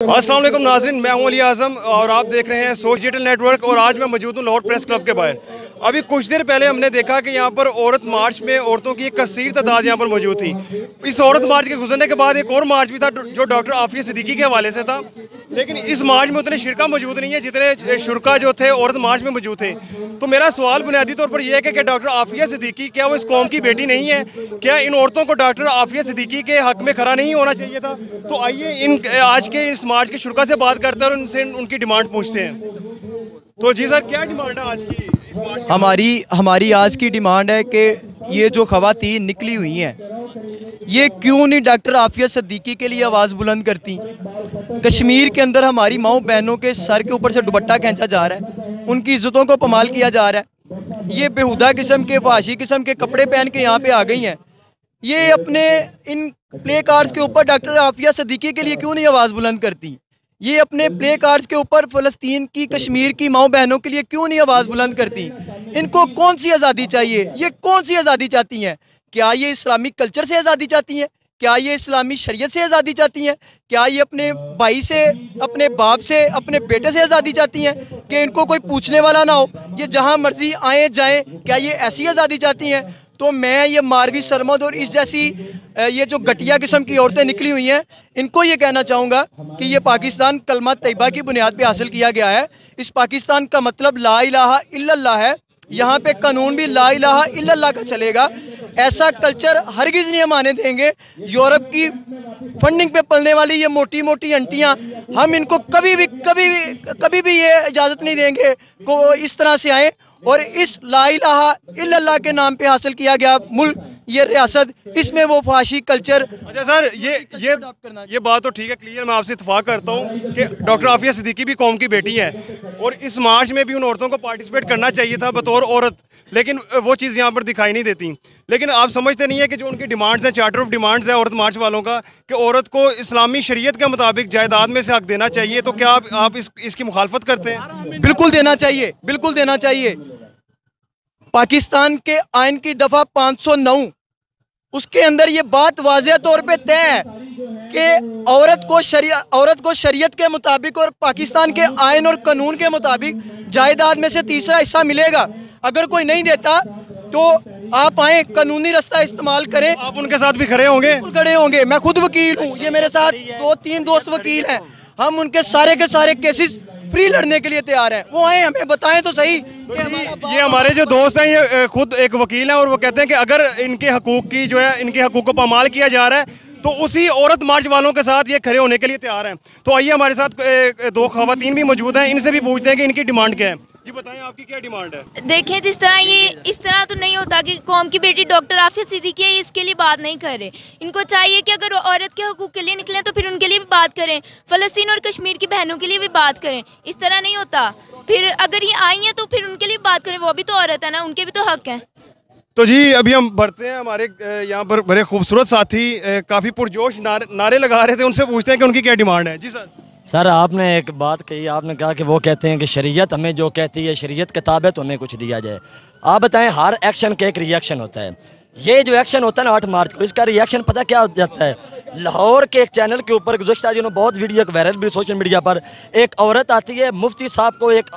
अस्सलाम वालेकुम नाज़रीन, मैं हूं अली आज़म और आप देख रहे हैं सोच डिजिटल नेटवर्क। और आज मैं मौजूद हूं लाहौर प्रेस क्लब के बाहर। अभी कुछ देर पहले हमने देखा कि यहां पर औरत मार्च में औरतों की एक कसीर तादाद यहां पर मौजूद थी। इस औरत मार्च के गुजरने के बाद एक और मार्च भी था जो डॉक्टर आफिया सिद्दीकी के हवाले से था, लेकिन इस मार्च में उतने शिरका मौजूद नहीं है जितने शुरका जो थे औरत मार्च में मौजूद थे। तो मेरा सवाल बुनियादी तौर पर यह है कि डॉक्टर आफिया सिद्दीकी क्या वो इस कौम की बेटी नहीं है? क्या इन औरतों को डॉक्टर आफिया सिद्दीकी के हक में खड़ा नहीं होना चाहिए था? तो आइए इन आज के इस मार्च के शुरका से बात करते हैं और उनसे उनकी डिमांड पूछते हैं। तो जी सर, क्या डिमांड है आज की इस मार्च की? हमारी आज की डिमांड है कि ये जो खवातीन निकली हुई हैं, ये क्यों नहीं डॉक्टर आफिया सिद्दीकी के लिए आवाज़ बुलंद करती? कश्मीर के अंदर हमारी माओ बहनों के सर के ऊपर से दुपट्टा खींचा जा रहा है, उनकी इज्जतों को पमाल किया जा रहा है। ये बेहुदा किस्म के फहाशी किस्म के कपड़े पहन के यहाँ पे आ गई हैं। ये अपने इन प्ले कार्ड्स के ऊपर डॉक्टर आफिया सिद्दीकी के लिए क्यों नहीं आवाज़ बुलंद करती? ये अपने प्ले कार्ड्स के ऊपर फ़लस्तीन की कश्मीर की माओ बहनों के लिए क्यों नहीं आवाज़ बुलंद करती? इनको कौन सी आज़ादी चाहिए? ये कौन सी आज़ादी चाहती हैं? क्या ये इस्लामिक कल्चर से आज़ादी चाहती हैं? क्या ये इस्लामी शरीयत से आज़ादी चाहती हैं? क्या ये अपने भाई से, अपने बाप से, अपने बेटे से आज़ादी चाहती हैं कि इनको कोई पूछने वाला ना हो, ये जहाँ मर्जी आए जाएं? क्या ये ऐसी आज़ादी चाहती हैं? तो मैं ये मारवी सरमद और इस जैसी ये जो घटिया किस्म की औरतें निकली हुई हैं, इनको ये कहना चाहूँगा कि ये पाकिस्तान कलमा तैयबा की बुनियाद पे हासिल किया गया है। इस पाकिस्तान का मतलब ला इलाहा इल्लल्लाह है। यहाँ पे कानून भी ला इलाहा इल्लल्लाह का चलेगा। ऐसा कल्चर हरगिज़ नहीं हम आने देंगे। यूरोप की फंडिंग पे पलने वाली ये मोटी मोटी आंटियाँ, हम इनको कभी भी ये इजाज़त नहीं देंगे को इस तरह से आएँ और इस ला इलाहा इल्लल्लाह के नाम पे हासिल किया गया मुल्क, ये रियासत, इसमें वो फाशी कल्चर। अच्छा सर, ये बात तो ठीक है, क्लियर, मैं आपसे इत्तेफाक करता हूँ कि डॉक्टर आफिया सिद्दीकी भी कौम की बेटी है और इस मार्च में भी उन औरतों को पार्टिसिपेट करना चाहिए था बतौर औरत, लेकिन वो चीज़ यहाँ पर दिखाई नहीं देती। लेकिन आप समझते नहीं है कि जो उनकी डिमांड्स हैं, चार्टर ऑफ डिमांड्स है औरत मार्च वालों का, कि औरत को इस्लामी शरीयत के मुताबिक जायदाद में से हक देना चाहिए, तो क्या आप इसकी मुखालफत करते हैं? बिल्कुल देना चाहिए, बिल्कुल देना चाहिए। पाकिस्तान के आइन की दफ़ा 509 उसके अंदर ये बात वाज़ेह तौर पे तय है कि औरत को शरीयत के मुताबिक और पाकिस्तान के आइन और कानून के मुताबिक जायदाद में से तीसरा हिस्सा मिलेगा। अगर कोई नहीं देता तो आप आए, कानूनी रास्ता इस्तेमाल करें। आप उनके साथ भी खड़े होंगे? खड़े होंगे। मैं खुद वकील हूँ, ये मेरे साथ 2-3 दोस्त वकील हैं। हम उनके सारे के सारे केसेस फ्री लड़ने के लिए तैयार हैं। वो आए, हमें बताएं तो सही। ये हमारे जो दोस्त हैं, ये खुद एक वकील हैं और वो कहते हैं कि अगर इनके हकूक़ की जो है, इनके हकूक़ को पामाल किया जा रहा है तो उसी औरत मार्च वालों के साथ ये खड़े होने के लिए तैयार हैं। तो आइए, हमारे साथ 2 खवातीन भी मौजूद हैं, इनसे भी पूछते हैं कि इनकी डिमांड क्या है। जी बताएं, आपकी क्या डिमांड है? देखें, जिस तरह ये इस तरह तो नहीं होता कि कौम की बेटी डॉक्टर आफिया सिद्दीकी है, इसके लिए बात नहीं कर रहे। इनको चाहिए कि अगर औरत के हकूक़ के लिए निकलें तो फिर उनके लिए भी बात करें, फ़लस्तीन और कश्मीर की बहनों के लिए भी बात करें। इस तरह नहीं होता। फिर अगर ये आई हैं तो फिर उनके लिए बात करें, वो भी तो औरत है ना, उनके भी तो हक हैं। तो जी अभी हम बढ़ते हैं, हमारे यहाँ पर बड़े खूबसूरत साथी काफ़ी पुरजोश नारे लगा रहे थे, उनसे पूछते हैं कि उनकी क्या डिमांड है। जी सर, आपने एक बात कही, आपने कहा कि वो कहते हैं कि शरीयत हमें जो कहती है, शरीयत किताब है तो हमें कुछ दिया जाए। आप बताएं, हर एक्शन का एक रिएक्शन होता है। ये जो एक्शन होता है ना 8 मार्च को, इसका रिएक्शन पता क्या हो जाता है? लाहौर के एक चैनल के ऊपर गुज़श्ता दिनों बहुत वीडियो वायरल भी सोशल मीडिया पर, एक औरत आती है, मुफ्ती साहब को एक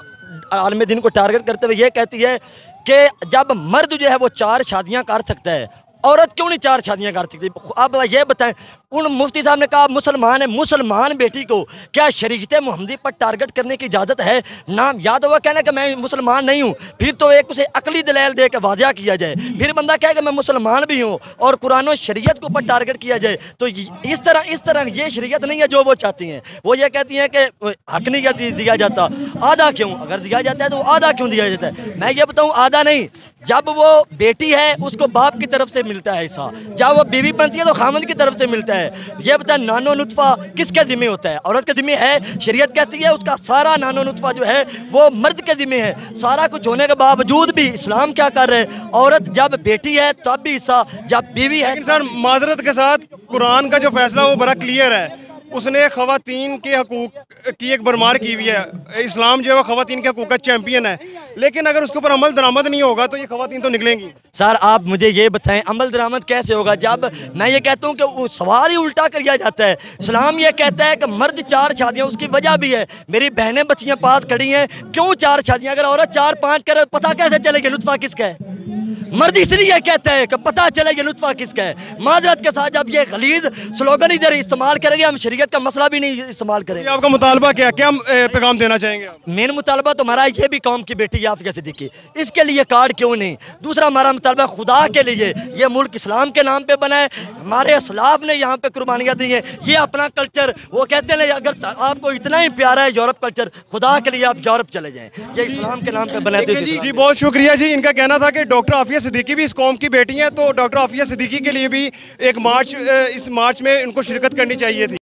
आलम दीन को टारगेट करते हुए ये कहती है कि जब मर्द जो है वो 4 शादियाँ कर सकता है, औरत क्यों नहीं 4 शादियाँ कर सकती? आप ये बताएं। उन मुफ्ती साहब ने कहा मुसलमान है, मुसलमान बेटी को क्या शरीयत मोहम्मदी पर टारगेट करने की इजाज़त है? नाम याद होगा कहना कि मैं मुसलमान नहीं हूँ, फिर तो एक उसे अकली दलाल दे के वाज़ह किया जाए, फिर बंदा कहे कि मैं मुसलमान भी हूँ और कुरान और शरीयत के ऊपर टारगेट किया जाए। तो इस तरह ये शरीयत नहीं है जो वो चाहती हैं। वो ये कहती हैं कि हक नहीं दिया जाता। आधा क्यों? अगर दिया जाता है तो आधा क्यों दिया जाता है? मैं ये बताऊँ, आधा नहीं, जब वो बेटी है उसको बाप की तरफ से मिलता है हिस्सा, जब वो बीवी बनती है तो खामद की तरफ से मिलता है। ये बता, नानो नुतफ़ा किसके ज़िम्मे होता है? औरत के ज़िम्मे है। शरीयत कहती है उसका सारा नानो नुतफ़ा जो है वो मर्द के ज़िम्मे है। सारा कुछ होने के बावजूद भी इस्लाम क्या कर रहे हैं? औरत जब बेटी है तब भी हिस्सा, जब बीवी है। लेकिन सर, माजरत के साथ कुरान का जो फैसला वो बड़ा क्लियर है। उसने ख़वातीन के हकूक़ की एक बरमार की हुई है। इस्लाम जो है वो ख़वातीन के हकूक़ का चैम्पियन है, लेकिन अगर उसके ऊपर अमल दरामद नहीं होगा तो ये ख़वातीन तो निकलेंगी। सर आप मुझे ये बताएं अमल दरामद कैसे होगा जब मैं ये कहता हूँ कि वो सवाल ही उल्टा किया जाता है। इस्लाम ये कहता है कि मर्द 4 शादियाँ, उसकी वजह भी है। मेरी बहनें बच्चियाँ पास खड़ी हैं, क्यों 4 शादियाँ? अगर औरत 4-5 करे पता कैसे चलेगा लुत्फ़ा किसका है? मर्द इसलिए कहते हैं कि पता चलेगा लुत्फ़ा किसका है। माजरत के साथ जब ये गलीज स्लोगन इधर इस्तेमाल करेंगे, हम शरीयत का मसला भी नहीं इस्तेमाल करेंगे। आपका मुतालबा क्या क्या पैगाम देना चाहेंगे आप? मेन मुतालबा तो हमारा ये भी कौम की बेटी आफिया सिद्दीकी, इसके लिए कार्ड क्यों नहीं? दूसरा हमारा मुतालबा खुदा के लिए, ये मुल्क इस्लाम के नाम पे बना है, हमारे असलाफ ने यहाँ पे कुर्बानियाँ दी हैं। ये अपना कल्चर, वो कहते हैं अगर आपको इतना ही प्यारा है यूरोप कल्चर, खुदा के लिए आप यूरोप चले जाएँ, ये इस्लाम के नाम पे बना है। जी बहुत शुक्रिया जी। इनका कहना था कि डॉक्टर आफिया सिद्दीकी भी इस कौम की बेटी हैं, तो डॉक्टर आफिया सिद्दीकी के लिए भी एक मार्च, इस मार्च में इनको शिरकत करनी चाहिए थी।